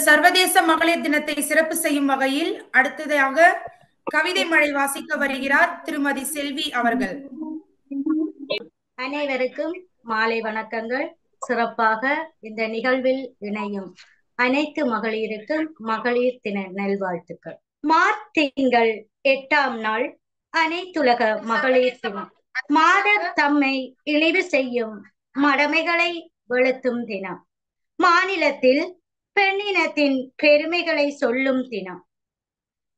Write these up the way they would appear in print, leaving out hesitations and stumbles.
சர்வதேச மகளிர் தினத்தை சிறப்பு செய்யும் வகையில் அடுத்ததாக கவிதை மழை வாசிக்க வருகிறார் திருமதி செல்வி அவர்கள். அனைவருக்கும் மாலை வணக்கங்கள். சிறப்பாக இந்த நிகழ்வில் இணையும் அனைத்து மகளிருக்கும் மகளிர் தின நல்வாழ்த்துக்கள். மார்ச் திங்கள் 8ஆம் நாள் அனைத்துலக மகளிர் தினம். மாதர் தம்மை இழிவு செய்யும் மடமைகளை வெளுத்தும் தினம். மாநிலத்தில் பெண்ணினத்தின் பெருமைகளை சொல்லும் தினம்.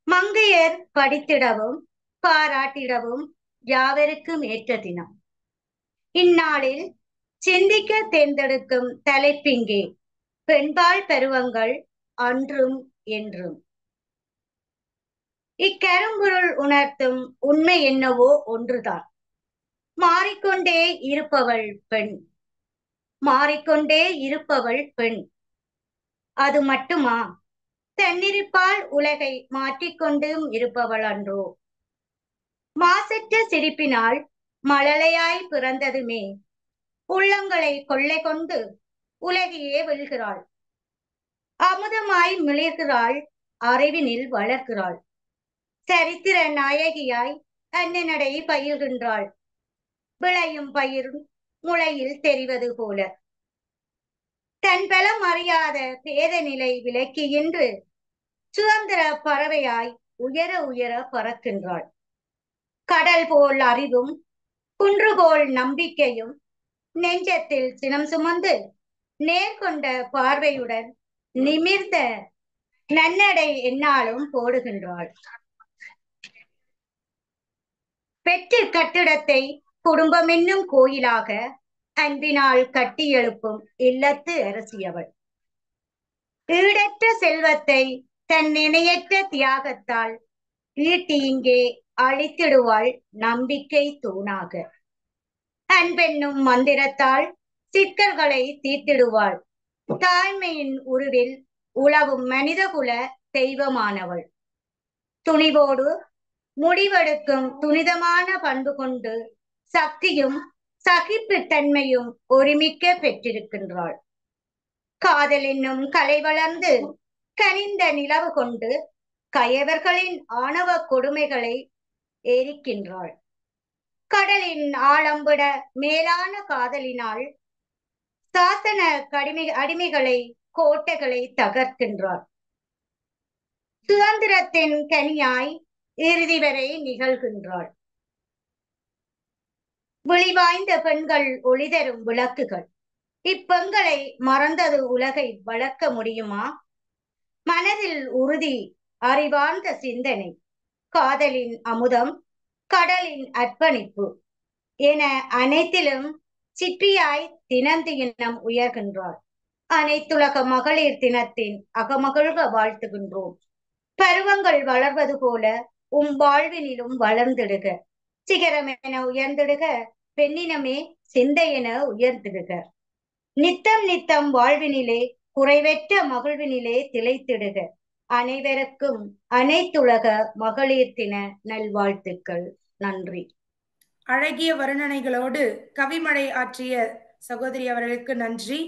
மங்கையர் படித்திடவும் பாராட்டிடவும் யாவருக்கும் ஏற்ற தினம். இந்நாளில் சிந்திக்க தேர்ந்தெடுக்கும் தலைப்பிங்கே பெண்பால் பருவங்கள் அன்றும் என்றும். இக்கரும்பொருள் உணர்த்தும் உண்மை என்னவோ ஒன்றுதான். மாறிக்கொண்டே இருப்பவள் பெண், மாறிக்கொண்டே இருப்பவள் பெண். அது மட்டுமா, தன்னிருப்பால் உலகை மாற்றிக்கொண்டும் இருப்பவள் அன்றோ. மாசற்ற சிரிப்பினால் மழலையாய் பிறந்ததுமே உள்ளங்களை கொள்ளை கொண்டு உலகையே வெல்கிறாள். அமுதமாய் மிளிர்கிறாள், அறிவினில் வளர்க்கிறாள். சரித்திர நாயகியாய் அன்னநடை பயில்கின்றாள். விளையும் பயிரும் முளையில் தெரிவது போல. தன் பலம் அறியாத பேத நிலை விலக்கி இன்று சுதந்திர பறவையாய் உயர உயர பறக்கின்றாள். கடல் போல் அறிவும் குன்றுபோல் நம்பிக்கையும் நெஞ்சத்தில் சினம் சுமந்து நேர்கொண்ட பார்வையுடன் நிமிர்ந்த நன்னடை எந்நாளும் போடுகின்றாள். பெற்று கட்டிடத்தை குடும்பம் என்னும் கோயிலாக அன்பினால் கட்டி எழுப்பும் இல்லத்து அரசியவள். ஈடற்ற செல்வத்தை தன் இணையற்ற தியாகத்தால் ஈட்டி இங்கே அழித்திடுவாள் நம்பிக்கை தூணாக. அன்பென்னும் மந்திரத்தால் சிக்கல்களை தீர்த்திடுவாள். தாய்மையின் உருவில் உலவும் மனிதகுல தெய்வமானவள். துணிவோடு முடிவெடுக்கும் துணிதமான பண்பு கொண்டு சக்தியும் சகிப்புத்தன்மையும் ஒருமிக்க பெற்றிருக்கின்றாள். காதல் என்னும் கலை வளர்ந்து கனிந்த நிலவு கொண்டு கயவர்களின் ஆணவ கொடுமைகளை எரிக்கின்றாள். கடலின் ஆழம்பிட மேலான காதலினால் சாசன அடிமைகளை கோட்டைகளை தகர்க்கின்றாள். சுதந்திரத்தின் கனியாய் இறுதி வரை நிகழ்கின்றாள். விழிவாய்ந்த பெண்கள் ஒளிதரும் விளக்குகள். இப்பெண்களை மறந்தது உலகை வளர்க்க முடியுமா? மனதில் உறுதி, அறிவார்ந்த சிந்தனை, காதலின் அமுதம், கடலின் அர்ப்பணிப்பு என அனைத்திலும் சிற்பியாய் தினம் உயர்கின்றாள். அனைத்துலக மகளிர் தினத்தின் அகமகிழ்க வாழ்த்துகின்றோம். பருவங்கள் வளர்வது போல வாழ்வினிலும் வளர்ந்திடுக. சிகரம் என உயர்ந்திடுக, பெண்ணினமே சிந்தை என உயர்ந்திடுக. நித்தம் நித்தம் வாழ்வினிலே குறைவற்ற மகிழ்வினிலே திளைத்திடுக. அனைவருக்கும் அனைத்துலக மகளிர் தின நல்வாழ்த்துக்கள். நன்றி. அழகிய வர்ணனைகளோடு கவிமழை ஆற்றிய சகோதரி அவர்களுக்கு நன்றி.